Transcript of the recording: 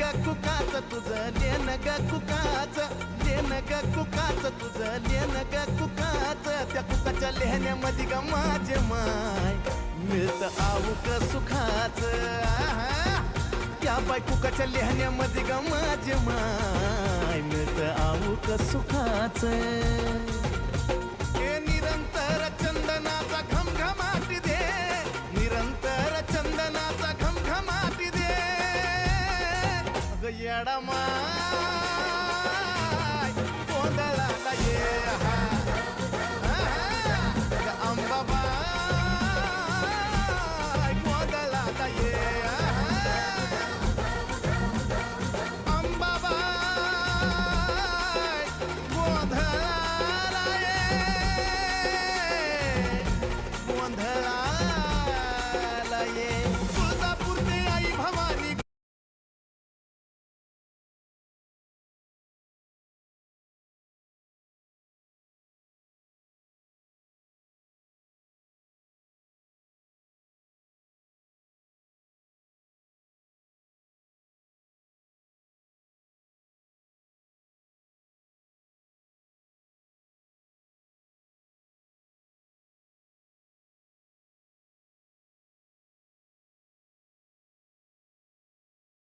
ग कुकाच तुझं लेन ग कुकाच लेन ग कुकाच तुझं लेन ग कुकाच त्या कुकाच्या लेहण्यामध्ये ग माझे माय मिळत आऊक सुखाच त्या बाय कुकाच्या लेहण्यामध्ये ग माझे माय मिळत आऊक सुखाच हे निरंतर चंदनाचा घमघमाट दे निरंतर चंदनाचा घमघमाट दे येडा मा